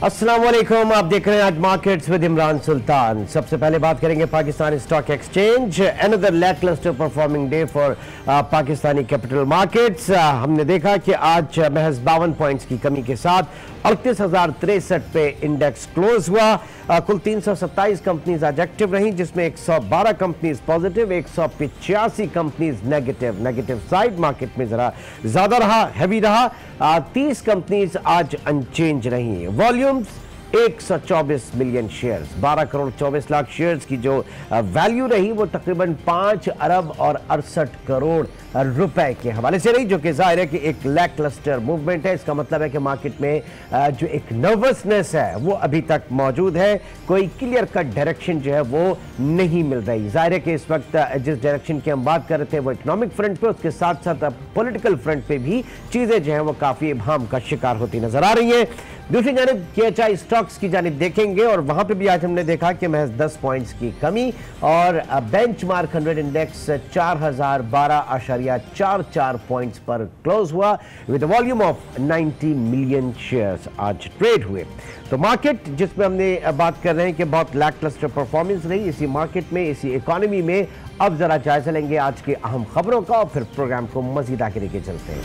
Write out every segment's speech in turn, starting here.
अस्सलाम वालेकुम, आप देख रहे हैं आज मार्केट्स विद इमरान सुल्तान। सबसे पहले बात करेंगे Pakistani stock exchange. Another lacklustre performing day for Pakistani capital markets. हमने देखा कि आज महज 52 पॉइंट्स की कमी के साथ 38,063 पे इंडेक्स क्लोज हुआ। कुल 327 कंपनीज आज एक्टिव रही, जिसमें 112 companies positive, 185 companies negative side market में जरा ज्यादा रहा, हैवी रहा। 30 कंपनीज आज अनचेंज रही। Volumes 124 million shares, 12 crore 24 lakh shares की जो वैल्यू रही वो तकरीबन 5 अरब और 68 करोड़ रुपए के हवाले से रही, जो कि जाहिर है कि एक लैक क्लस्टर मूवमेंट है। इसका मतलब है कि मार्केट में जो एक नर्वसनेस है वो अभी तक मौजूद है। कोई क्लियर कट डायरेक्शन जो है वो नहीं मिल रही। जाहिर है कि इस वक्त जिस डायरेक्शन की हम बात कर रहे थे वो इकोनॉमिक फ्रंट पे, उसके साथ साथ पॉलिटिकल फ्रंट पे भी चीजें जो है वो काफी इब्हाम का शिकार होती नजर आ रही है। दूसरी जानिब KHI स्टॉक्स की जानिब देखेंगे और वहां पे भी आज हमने देखा कि महज 10 पॉइंट्स की कमी और बेंचमार्क 100 इंडेक्स 4012.44 पॉइंट्स पर क्लोज हुआ with volume of 90 million shares आज ट्रेड हुए। तो मार्केट जिसमें हमने बात कर रहे हैं कि बहुत लैकलस्टर परफॉर्मेंस रही, इसी मार्केट में, इसी इकोनॉमी में अब जरा जायजा लेंगे आज की अहम खबरों का और फिर प्रोग्राम को मजीद आगे लेके चलते हैं।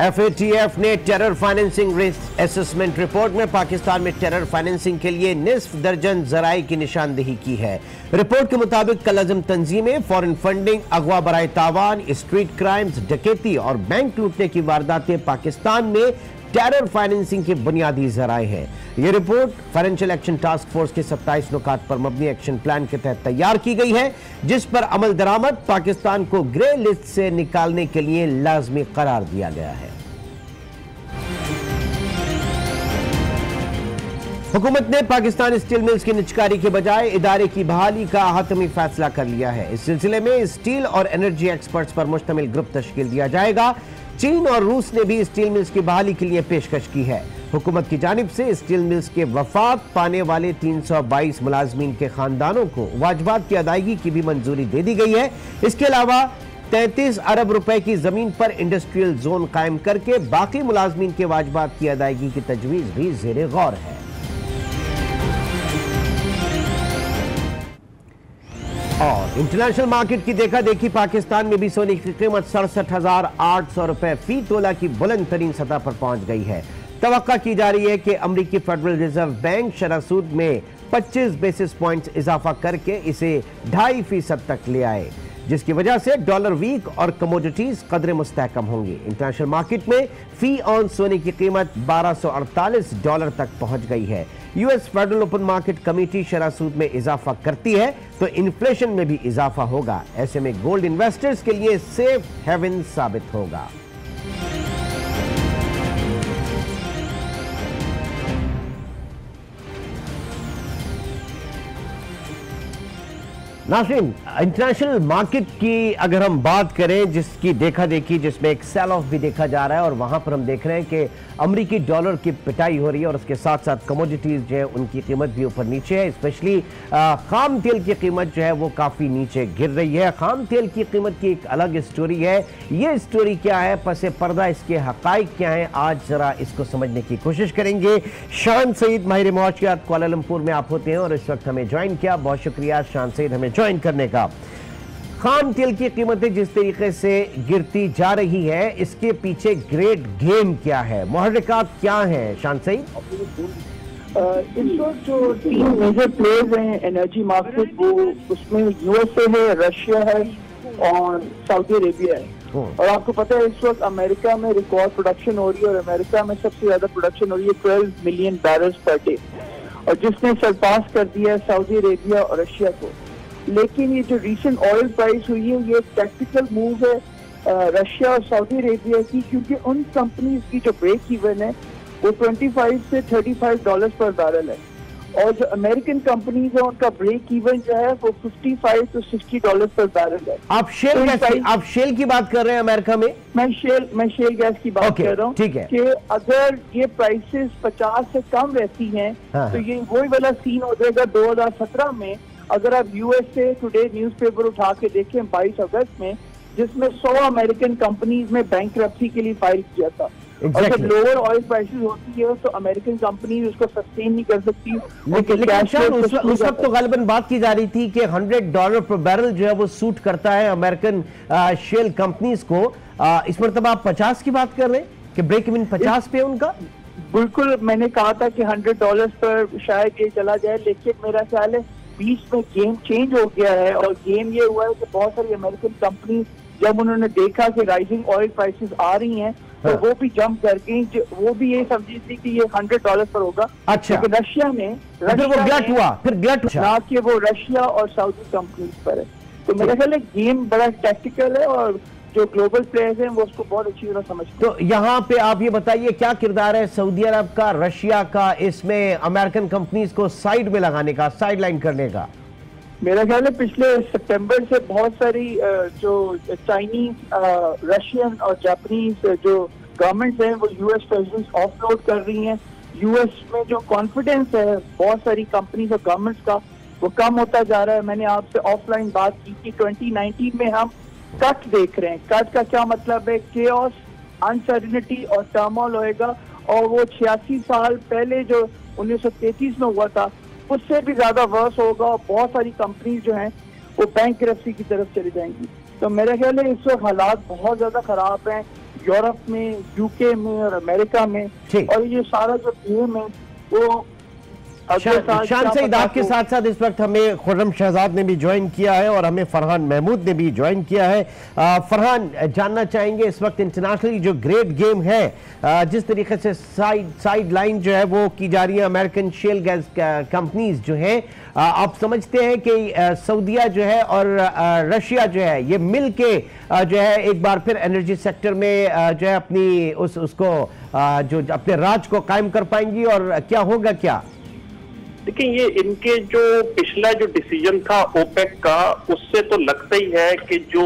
FATF ने terror financing risk assessment report में पाकिस्तान में टेरर फाइनेंसिंग के लिए निस्फ दर्जन जराए की निशानदेही की है। रिपोर्ट के मुताबिक कलअज़म तंजीमें, फॉरेन फंडिंग, अगवा बराए तावान, स्ट्रीट क्राइम्स, डकैती और बैंक लूटने की वारदातें पाकिस्तान में टेरर फाइनेंसिंग के बुनियादी जराए हैं। यह report financial action task force के 27 नुकात पर मबनी एक्शन प्लान के तहत तैयार की गई है, जिस पर अमल दरामद पाकिस्तान को ग्रे लिस्ट से निकालने के लिए लाजमी करार दिया गया है। हुकूमत ने पाकिस्तान स्टील मिल्स की निजकारी के बजाय इदारे की बहाली का हतमी फैसला कर लिया है। इस सिलसिले में स्टील और एनर्जी एक्सपर्ट्स पर मुश्तमिल ग्रुप तश्कील दिया जाएगा। चीन और रूस ने भी स्टील मिल्स की बहाली के लिए पेशकश की है। हुकूमत की जानिब से स्टील मिल्स के वफात पाने वाले 322 मुलाजमीन के खानदानों को वाजबात की अदायगी की भी मंजूरी दे दी गई है। इसके अलावा 33 अरब रुपए की जमीन पर इंडस्ट्रियल जोन कायम करके बाकी मुलाजमीन के वाजबात की अदायगी की तजवीज भी जेर गौर है। और इंटरनेशनल मार्केट की देखा देखी पाकिस्तान में भी सोने की कीमत 67,800 रुपए फी तोला की बुलंद तरीन सतह पर पहुंच गई है। तवक्का की जा रही है कि अमरीकी फेडरल रिजर्व बैंक शरह सूद में 25 बेसिस पॉइंट्स इजाफा करके इसे 2.5% तक ले आए, जिसकी वजह से डॉलर वीक और कमोडिटीज कदरे मुस्तहकम होंगी। इंटरनेशनल मार्केट में फी ऑन सोने की कीमत $1248 तक पहुंच गई है। US federal open market committee शरह सूद में इजाफा करती है तो इन्फ्लेशन में भी इजाफा होगा। ऐसे में गोल्ड इन्वेस्टर्स के लिए सेफ हेवन साबित होगा। नाज़रीन, इंटरनेशनल मार्केट की अगर हम बात करें, जिसकी देखा देखी जिसमें एक सेल ऑफ भी देखा जा रहा है और वहां पर हम देख रहे हैं कि अमरीकी डॉलर की पिटाई हो रही है और उसके साथ साथ कमोडिटीज जो है उनकी कीमत भी ऊपर नीचे है। स्पेशली खाम तेल की कीमत जो है वो काफी नीचे गिर रही है। खाम तेल की कीमत की एक अलग स्टोरी है। ये स्टोरी क्या है, पसे पर्दा इसके हकाइक क्या है, आज जरा इसको समझने की कोशिश करेंगे। शान सईद माहिर मौशियात कुआलालंपुर में आप होते हैं और इस वक्त हमें ज्वाइन किया, बहुत शुक्रिया शान सईद हमें ज्वाइन करने का। खाम तेल की कीमतें जिस तरीके से गिरती जा रही है, इसके पीछे ग्रेट गेम क्या है, मुहर्रिकात क्या है शान सईद? इस वक्त जो 3 मेजर प्लेयर्स हैं एनर्जी मार्केट, वो उसमें यूएसए है, रशिया है और सऊदी अरेबिया है। और आपको पता है इस वक्त अमेरिका में रिकॉर्ड प्रोडक्शन हो रही है और अमेरिका में सबसे ज्यादा प्रोडक्शन हो रही है 12 मिलियन बैरल्स पर डे, और जिसने सरपास कर दिया है सऊदी अरेबिया और रशिया को। लेकिन ये जो रीसेंट ऑयल प्राइस हुई है ये टैक्टिकल मूव है रशिया और सऊदी अरेबिया की, क्योंकि उन कंपनीज की जो ब्रेक इवन है वो $25 से $35 पर बैरल है, और जो अमेरिकन कंपनीज है उनका ब्रेक इवन जो है वो $55 to $60 पर बैरल है। आप शेल की बात कर रहे हैं अमेरिका में? मैं शेल गैस की बात कर रहा हूँ। ठीक है कि अगर ये प्राइसेस 50 से कम रहती हैं तो ये वही वाला सीन हो जाएगा 2017 में। अगर आप यूएसए टुडे न्यूज़पेपर उठा के देखें 22 अगस्त में जिसमें 100 अमेरिकन कंपनीज में बैंकरप्सी के लिए फाइल किया था। और जब लोअर ऑयल प्राइसेस होती है तो अमेरिकन कंपनी उसको सस्टेन नहीं कर सकती। लेकिन उस वक्त तो गालिबन बात की जा रही थी कि $100 पर बैरल जो है वो सूट करता है अमेरिकन शेल कंपनीज को। इस मरतबा आप 50 की बात कर रहे हैं कि ब्रेक इवन 50 पे उनका? बिल्कुल, मैंने कहा था कि $100 पर शायद ये चला जाए, लेकिन मेरा ख्याल है बीच में गेम चेंज हो गया है। और गेम ये हुआ है कि बहुत सारी अमेरिकन कंपनी जब उन्होंने देखा कि राइजिंग ऑयल प्राइसेस आ रही हैं तो वो भी जंप कर गई। वो भी ये समझी थी कि ये $100 पर होगा। अच्छा, लेकिन रशिया में फिर वो ग्लट हुआ, फिर ग्लट हुआ ना कि वो रशिया और सऊदी कंपनीज पर है। तो मेरा ख्याल है गेम बड़ा टैक्टिकल है और जो ग्लोबल प्लेयर्स हैं वो उसको बहुत अच्छी तरह समझते हैं। तो यहाँ पे आप ये बताइए क्या किरदार है सऊदी अरब का, रशिया का इसमें अमेरिकन कंपनीज को साइड में लगाने का, साइड लाइन करने का? मेरा ख्याल है पिछले सितंबर से बहुत सारी जो चाइनीज, रशियन और जापानीज जो गवर्नमेंट्स हैं वो यूएस ट्रेजरीज ऑफलोड कर रही हैं। यूएस में जो कॉन्फिडेंस है बहुत सारी कंपनीज और गवर्नमेंट्स का वो कम होता जा रहा है। मैंने आपसे ऑफलाइन बात की कि 2019 में हम कट देख रहे हैं। कट का क्या मतलब है? केओस, अनसर्टेनिटी और टर्मोइल होएगा। और वो 86 साल पहले जो 1933 में हुआ था उससे भी ज्यादा वर्स होगा और बहुत सारी कंपनीज जो हैं वो बैंकरप्सी की तरफ चली जाएंगी। तो मेरा ख्याल है इस वक्त हालात बहुत ज्यादा खराब हैं यूरोप में, यूके में और अमेरिका में। और ये सारा जो गेम है वो शान सईद आपके साथ साथ इस वक्त हमें खुर्रम शहजाद ने भी ज्वाइन किया है और हमें फरहान महमूद ने भी ज्वाइन किया है। फरहान, जानना चाहेंगे इस वक्त इंटरनेशनली जो ग्रेट गेम है, जिस तरीके से साइड लाइन जो है वो की जा रही है अमेरिकन शेल गैस कंपनीज जो हैं, आप समझते हैं कि सऊदीया जो है और रशिया जो है ये मिल के जो है एक बार फिर एनर्जी सेक्टर में जो है अपनी उसको जो अपने राज को कायम कर पाएंगी और क्या होगा क्या? देखिए, ये इनके जो पिछला जो डिसीजन था ओपेक का, उससे तो लगता ही है कि जो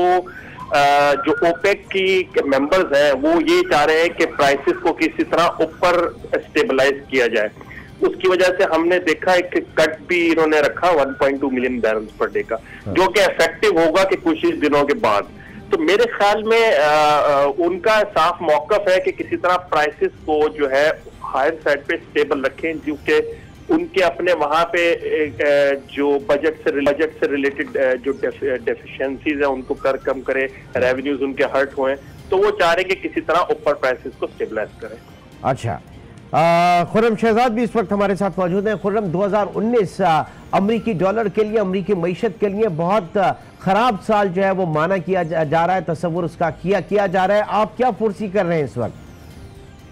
ओपेक की मेंबर्स हैं वो ये चाह रहे हैं कि प्राइसेस को किसी तरह ऊपर स्टेबलाइज किया जाए। उसकी वजह से हमने देखा एक कट भी इन्होंने रखा 1.2 मिलियन बैरल्स पर डे का, जो कि इफेक्टिव होगा कि कुछ ही दिनों के बाद। तो मेरे ख्याल में उनका साफ मौकफ है कि किसी तरह प्राइसेस को जो है हायर साइड पे स्टेबल रखें, क्योंकि उनके अपने वहां पे जो बजट से रिलेटेड जो डेफिशिएंसीज है उनको कम करे, रेवेन्यूज उनके हर्ट हुए, तो वो चाह रहे कि किसी तरह ऊपर प्राइसेस को स्टेबलाइज करें। अच्छा, खुर्रम शहजाद भी इस वक्त हमारे साथ मौजूद हैं। खुर्रम, 2019 अमरीकी डॉलर के लिए, अमरीकी मईशत के लिए बहुत खराब साल जो है वो माना किया जा रहा है, तस्वुर उसका किया जा रहा है। आप क्या फोर्सी कर रहे हैं इस वक्त?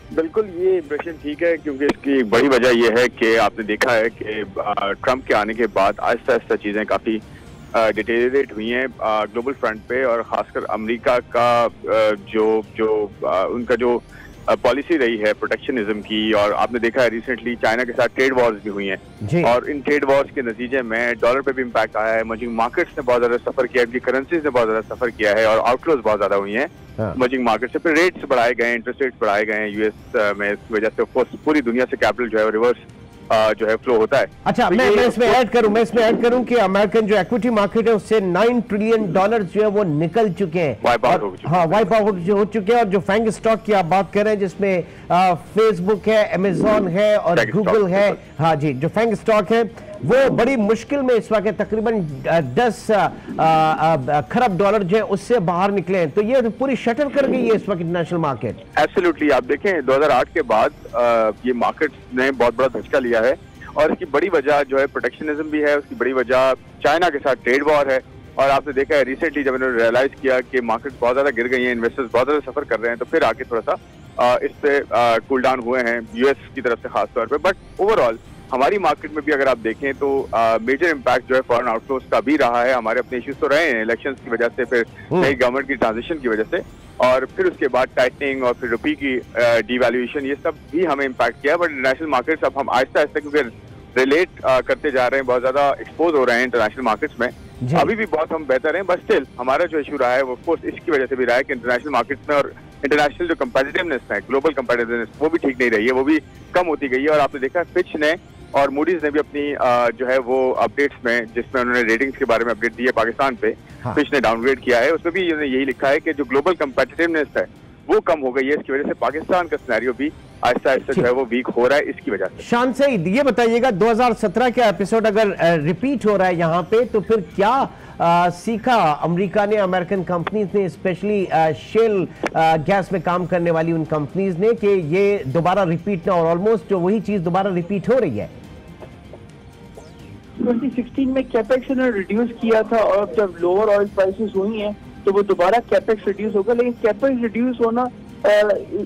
बिल्कुल, ये इम्प्रेशन ठीक है, क्योंकि इसकी एक बड़ी वजह यह है कि आपने देखा है कि ट्रंप के आने के बाद आहिस्ता आहिस्ता चीज़ें काफ़ी डिटेरियोरेट हुई हैं ग्लोबल फ्रंट पे, और ख़ासकर अमेरिका का जो उनका जो पॉलिसी रही है प्रोटेक्शनिज्म की। और आपने देखा है रिसेंटली चाइना के साथ ट्रेड वॉर्स भी हुई हैं, और इन ट्रेड वॉर्स के नतीजे में डॉलर पे भी इम्पैक्ट आया है। इमर्जिंग मार्केट्स ने बहुत ज्यादा सफर किया है, इनकी करेंसीज ने बहुत ज्यादा सफर किया है, और आउटफ्लोज बहुत ज्यादा हुई हैं इमर्जिंग मार्केट से। फिर रेट्स बढ़ाए गए, इंटरेस्ट रेट्स बढ़ाए गए हैं यूएस में, इसकी वजह से पूरी दुनिया से कैपिटल जो है रिवर्स जो है फ्लो होता है। अच्छा, तो मैं इसमें ऐड करूं कि अमेरिकन जो इक्विटी मार्केट है उससे $9 ट्रिलियन जो है वो निकल चुके हैं, वाइप आउट हो चुके हैं। और जो फैंग स्टॉक की आप बात कर रहे हैं जिसमें फेसबुक है, अमेजॉन है और गूगल है, हाँ जी, जो फैंग स्टॉक है वो बड़ी मुश्किल में इस वक्त तकरीबन 10 खरब डॉलर जो है उससे बाहर निकले हैं। तो ये पूरी शटर कर गई है इस वक्त इंटरनेशनल मार्केट। एब्सोल्युटली, आप देखें 2008 के बाद ये मार्केट ने बहुत बड़ा धचका लिया है, और इसकी बड़ी वजह जो है प्रोटेक्शनिज्म भी है, उसकी बड़ी वजह चाइना के साथ ट्रेड वॉर है। और आपने देखा है रिसेंटली जब इन्होंने रियलाइज किया कि मार्केट बहुत ज्यादा गिर गई है, इन्वेस्टर्स बहुत ज्यादा सफर कर रहे हैं, तो फिर आके थोड़ा सा इस पे कूल डाउन हुए हैं यूएस की तरफ से खास तौर पे। बट ओवरऑल हमारी मार्केट में भी अगर आप देखें तो मेजर इम्पैक्ट जो है फॉरेन आउटफ्लोज का भी रहा है। हमारे अपने इश्यूज तो रहे हैं इलेक्शंस की वजह से, फिर नई गवर्नमेंट की ट्रांजिशन की वजह से, और फिर उसके बाद टाइटनिंग और फिर रुपी की डिवैल्यूएशन, ये सब भी हमें इम्पैक्ट किया। बट इंटरनेशनल मार्केट्स अब हम आहिस्ता आहिस्ता क्योंकि रिलेट करते जा रहे हैं, बहुत ज्यादा एक्सपोज हो रहे हैं इंटरनेशनल मार्केट्स में, अभी भी बहुत हम बेहतर हैं। बट स्टिल हमारा जो इशू रहा है वो ऑफकोर्स इसकी वजह से भी रहा है कि इंटरनेशनल मार्केट्स में और इंटरनेशनल जो कंपेटिटिवनेस है, ग्लोबल कंपेटिटिवनेस, वो भी ठीक नहीं रही है, वो भी कम होती गई है। और आपने देखा फिच ने और मूडीज ने भी अपनी जो है वो अपडेट्स में, जिसमें उन्होंने रेटिंग्स के बारे में अपडेट दी है पाकिस्तान पे, फिच ने डाउनग्रेड किया है, उसमें भी उन्होंने यही लिखा है कि जो ग्लोबल कंपेटिटिवनेस है वो कम हो गई है। इसकी वजह से पाकिस्तान का सिनेरियो भी आहिस्ता आहिस्ता जो है वो वीक हो रहा है इसकी वजह से। शान सईद, ये बताइएगा 2017 का एपिसोड अगर रिपीट हो रहा है यहाँ पे, तो फिर क्या सीखा अमेरिका ने, अमेरिकन कंपनीज ने, स्पेशली शेल गैस में काम करने वाली उन कंपनीज ने, कि ये दोबारा रिपीट ना, और ऑलमोस्ट जो वही चीज दोबारा रिपीट हो रही है? 2016 में कैपेक्स ने रिड्यूस किया था, और जब लोअर ऑयल प्राइसेस हुई हैं तो वो दोबारा कैपेक्स रिड्यूस होगा। लेकिन कैपेक्स रिड्यूस होना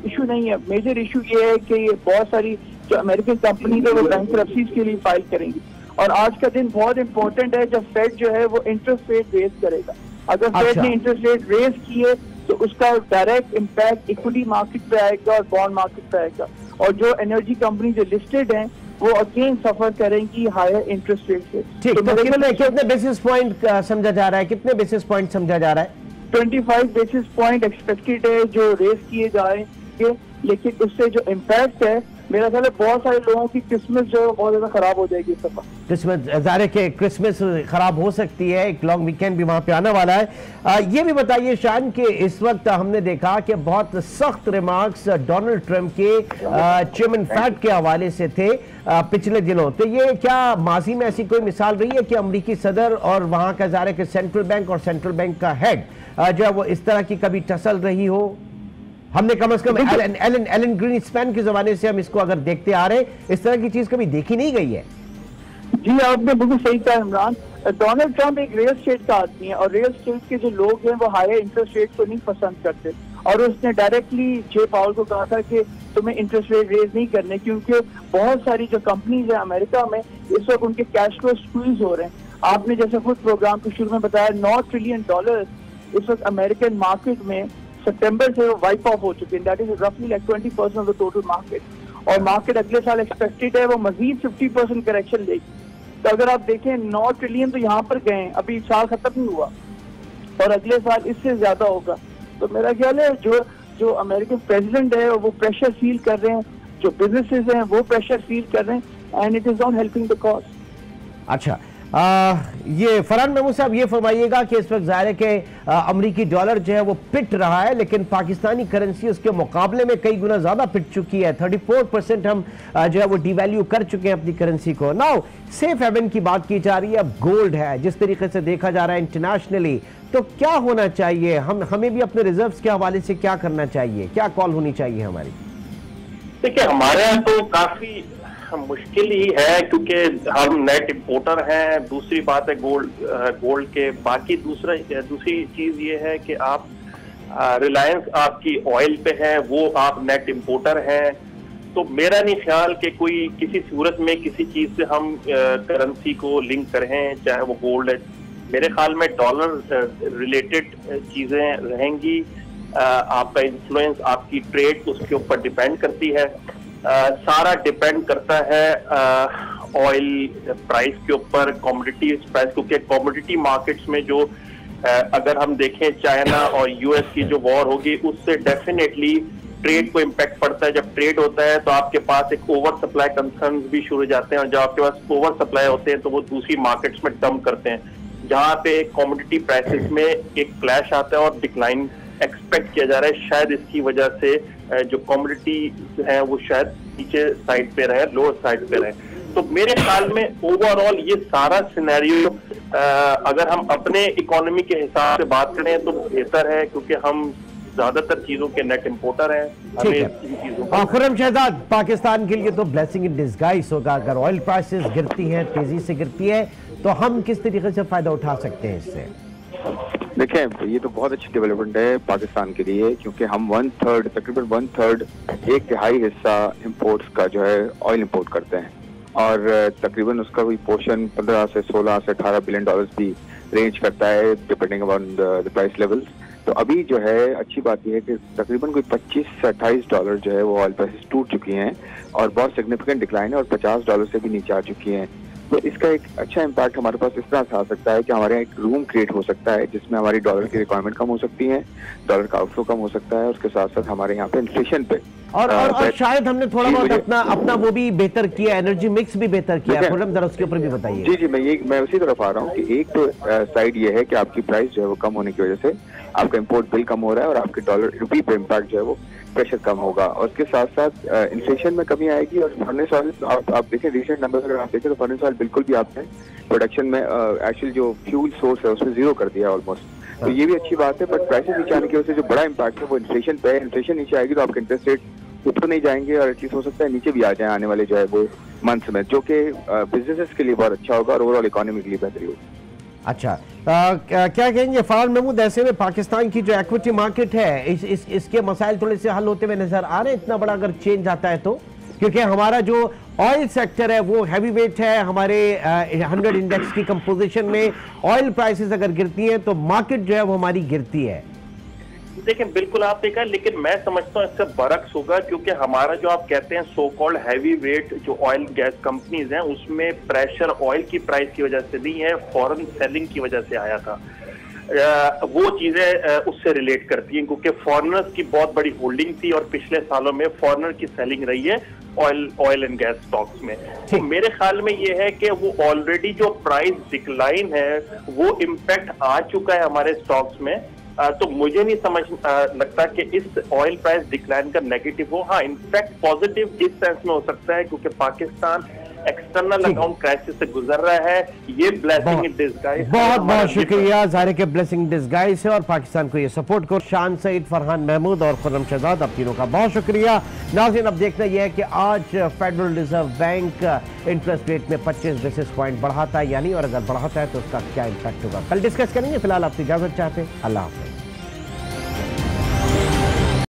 इशू नहीं है। मेजर इशू ये है कि ये बहुत सारी जो अमेरिकन कंपनी है वो बैंक्रप्सीज के लिए फाइल करेंगी, और आज का दिन बहुत इंपॉर्टेंट है जब फेड जो है वो इंटरेस्ट रेट रेज करेगा। अगर फेड ने इंटरेस्ट रेट रेज किए तो उसका डायरेक्ट इम्पैक्ट इक्विटी मार्केट पे आएगा और बॉन्ड मार्केट पे आएगा, और जो एनर्जी कंपनी जो लिस्टेड हैं वो अगेन सफर करेंगी हायर इंटरेस्ट रेट से। ठीक, तो कितने बेसिस पॉइंट समझा जा रहा है, कितने बेसिस पॉइंट समझा जा रहा है? 25 बेसिस पॉइंट एक्सपेक्टेड है जो रेस किए जाएंगे, लेकिन उससे जो इम्पैक्ट है मेरा ख्याल है बहुत सारे लोगों की क्रिसमस जो है बहुत ज्यादा खराब हो जाएगी इस दफा। क्रिसमस, ज़ाहिर है कि क्रिसमस खराब हो सकती है, एक लॉन्ग वीकेंड भी वहां पे आने वाला है। ये भी बताइए शान कि इस वक्त हमने देखा कि बहुत सख्त रिमार्क्स डोनाल्ड ट्रंप के चेयरमैन फैट के हवाले से थे पिछले दिनों, तो ये क्या माजी में ऐसी कोई मिसाल रही है कि अमरीकी सदर और वहां का ज़ाहिर है कि सेंट्रल बैंक और सेंट्रल बैंक का हेड जो है वो इस तरह की कभी टसल रही हो? हमने कम से कम एलन ग्रीनस्पैन के जमाने से हम इसको अगर देखते आ रहे हैं, इस तरह की चीज कभी देखी नहीं गई है। जी आपने बिल्कुल सही कहा इमरान। डोनाल्ड ट्रंप एक रियल स्टेट का आदमी है, और रियल स्टेट के जो लोग हैं वो हायर इंटरेस्ट रेट को नहीं पसंद करते, और उसने डायरेक्टली जे पावल को कहा था कि तुम्हें इंटरेस्ट रेट रेज नहीं करने, क्योंकि बहुत सारी जो कंपनीज है अमेरिका में इस वक्त उनके कैश फ्लो स्क्वीज हो रहे हैं। आपने जैसे खुद प्रोग्राम के शुरू में बताया $9 ट्रिलियन इस वक्त अमेरिकन मार्केट में सितंबर से वाइप ऑफ हो चुके हैं। दैट इज रफली like 20% of the total market, और मार्केट अगले साल एक्सपेक्टेड है वो मजीद 50% करेक्शन लेगी। तो अगर आप देखें 9 ट्रिलियन तो यहाँ पर गए, अभी साल खत्म नहीं हुआ, और अगले साल इससे ज्यादा होगा। तो मेरा ख्याल है जो अमेरिकन प्रेसिडेंट है वो प्रेशर फील कर रहे हैं, जो बिजनेसेस हैं वो प्रेशर फील कर रहे हैं, and it is not helping the cause. अच्छा, ये फरहान महमूद साहब ये फरमाइएगा कि इस वक्त ज़ाहिर है कि अमरीकी डॉलर जो है वो पिट रहा है, लेकिन पाकिस्तानी करेंसी उसके मुकाबले में कई गुना ज़्यादा पिट चुकी है। 34% हम जो है वो डिवैल्यू कर चुके हैं अपनी करेंसी को। नाउ सेफ हेवन की बात की जा रही है, अब गोल्ड है, जिस तरीके से देखा जा रहा है इंटरनेशनली, तो क्या होना चाहिए? हमें भी अपने रिजर्व्स के हवाले से क्या करना चाहिए, क्या कॉल होनी चाहिए हमारी? देखिए हमारे यहाँ तो काफी मुश्किल ही है, क्योंकि हम नेट इंपोर्टर हैं। दूसरी बात है गोल्ड के, बाकी दूसरी चीज ये है कि आप रिलायंस आपकी ऑयल पे है, वो आप नेट इंपोर्टर हैं। तो मेरा नहीं ख्याल कि कोई किसी सूरत में किसी चीज से हम करेंसी को लिंक करें, चाहे वो गोल्ड है। मेरे ख्याल में डॉलर रिलेटेड चीजें रहेंगी। आपका इन्फ्लुएंस, आपकी ट्रेड उसके ऊपर डिपेंड करती है। सारा डिपेंड करता है ऑयल प्राइस के ऊपर, कमोडिटी प्राइस, क्योंकि कमोडिटी मार्केट्स में जो अगर हम देखें चाइना और यूएस की जो वॉर होगी उससे डेफिनेटली ट्रेड को इम्पैक्ट पड़ता है। जब ट्रेड होता है तो आपके पास एक ओवर सप्लाई कंसर्न भी शुरू हो जाते हैं, और जब आपके पास ओवर सप्लाई होते हैं तो वो दूसरी मार्केट्स में डंप करते हैं, जहां पे कमोडिटी प्राइसेस में एक क्लैश आता है और डिक्लाइन एक्सपेक्ट किया जा रहा है। शायद इसकी वजह से जो कमोडिटी है वो शायद नीचे साइड पे रहे, लोअर साइड पे रहे। तो मेरे ख्याल में ओवरऑल ये सारा सिनेरियो अगर हम अपने इकोनॉमी के हिसाब से बात करें तो बेहतर है, क्योंकि हम ज्यादातर चीजों के नेट इंपोर्टर हैं। हमें इन चीजों खुर्रम शहजाद, पाकिस्तान के लिए तो ब्लेसिंग इन डिस्गाइज होगा अगर ऑयल प्राइसेस गिरती हैं, तेजी से गिरती है, तो हम किस तरीके से फायदा उठा सकते हैं इससे? देखें, ये तो बहुत अच्छी डेवलपमेंट है पाकिस्तान के लिए, क्योंकि हम तकरीबन वन थर्ड, एक तिहाई हिस्सा इंपोर्ट्स का जो है ऑयल इंपोर्ट करते हैं, और तकरीबन उसका कोई पोर्शन 15 से 16 से 18 बिलियन डॉलर्स भी रेंज करता है depending upon the price levels. तो अभी जो है अच्छी बात यह है कि तकरीबन कोई 25 से 28 डॉलर जो है वो ऑयल प्राइसेस टूट चुकी हैं, और बहुत सिग्निफिकेंट डिक्लाइन है, और $50 से भी नीचे आ चुकी हैं। तो इसका एक अच्छा इम्पैक्ट हमारे पास इस तरह से आ सकता है कि हमारे यहाँ एक रूम क्रिएट हो सकता है जिसमें हमारी डॉलर की रिक्वायरमेंट कम हो सकती है, डॉलर का आउटफ्लो कम हो सकता है, उसके साथ साथ हमारे यहाँ पे इन्फ्लेशन पे और शायद हमने थोड़ा बहुत अपना वो भी बेहतर किया, एनर्जी मिक्स भी बेहतर किया है। जरा उसके ऊपर भी बताइए। जी मैं उसी तरफ आ रहा हूँ कि एक तो साइड ये है कि आपकी प्राइस जो है वो कम होने की वजह से आपका इम्पोर्ट बिल कम हो रहा है और आपके डॉलर रुपी पे इम्पैक्ट जो है वो प्रेशर कम होगा, और उसके साथ साथ इन्फ्लेशन में कमी आएगी। और फर्नेस ऑयल आप देखें रिसेंट नंबर अगर आप देखें तो फर्नेस ऑयल बिल्कुल भी आपने प्रोडक्शन में एक्चुअल जो फ्यूल सोर्स है उसमें जीरो कर दिया ऑलमोस्ट, तो ये भी अच्छी बात है। बट प्राइसेस नीचे आने की वजह से जो बड़ा इम्पैक्ट है वो इन्फ्लेशन पे है। इन्फ्लेशन नीचे आएगी तो आपके इंटरेस्ट रेट ऊपर नहीं जाएंगे और एटलीस्ट हो सकता है नीचे भी आ जाए आने वाले जो है वो मंथ्स में, जो कि बिजनेसेस के लिए बहुत अच्छा होगा और ओवरऑल इकोनॉमी के लिए बेहतरी होगी। अच्छा, क्या कहेंगे फरहान महमूद, ऐसे में पाकिस्तान की जो इक्विटी मार्केट है इसके मसाइल थोड़े से हल होते हुए नजर आ रहे हैं इतना बड़ा अगर चेंज आता है तो? क्योंकि हमारा जो ऑयल सेक्टर है वो हैवी वेट है, हमारे 100 इंडेक्स की कंपोजिशन में ऑयल प्राइसेस अगर गिरती हैं तो मार्केट जो है वो हमारी गिरती है। देखिए बिल्कुल आप देखा, लेकिन मैं समझता हूँ इससे बरक्स होगा, क्योंकि हमारा जो आप कहते हैं सो कॉल्ड हैवी वेट जो ऑयल गैस कंपनीज हैं उसमें प्रेशर ऑयल की प्राइस की वजह से नहीं है, फॉरेन सेलिंग की वजह से आया था। वो चीजें उससे रिलेट करती हैं क्योंकि फॉरेनर्स की बहुत बड़ी होल्डिंग थी और पिछले सालों में फॉरेनर की सेलिंग रही है ऑयल एंड गैस स्टॉक्स में। तो मेरे ख्याल में ये है कि वो ऑलरेडी जो प्राइस डिक्लाइन है वो इम्पैक्ट आ चुका है हमारे स्टॉक्स में। तो मुझे नहीं समझ लगता कि इस ऑयल प्राइस डिक्लाइन का नेगेटिव हो। हाँ, इनफैक्ट पॉजिटिव इस सेंस में हो सकता है क्योंकि पाकिस्तान एक्सटर्नल अकाउंट क्राइसिस से गुजर रहा है। ये ब्लेसिंग इन डिस्गाइज। बहुत बहुत शुक्रिया, ज़ाहिर के ब्लेसिंग डिस्गाइज है और पाकिस्तान को ये सपोर्ट को। शान सईद, फरहान महमूद और खुर्रम शहजाद, आप तीनों का बहुत शुक्रिया। नाज़रीन, अब देखना यह है कि आज federal reserve bank interest rate में 25 बेसिस पॉइंट बढ़ाता है या नहीं, और अगर बढ़ाता है तो उसका क्या इम्पैक्ट होगा, कल डिस्कस करेंगे। फिलहाल आपसे इजाजत चाहते हैं, अल्लाह हाफ़िज़।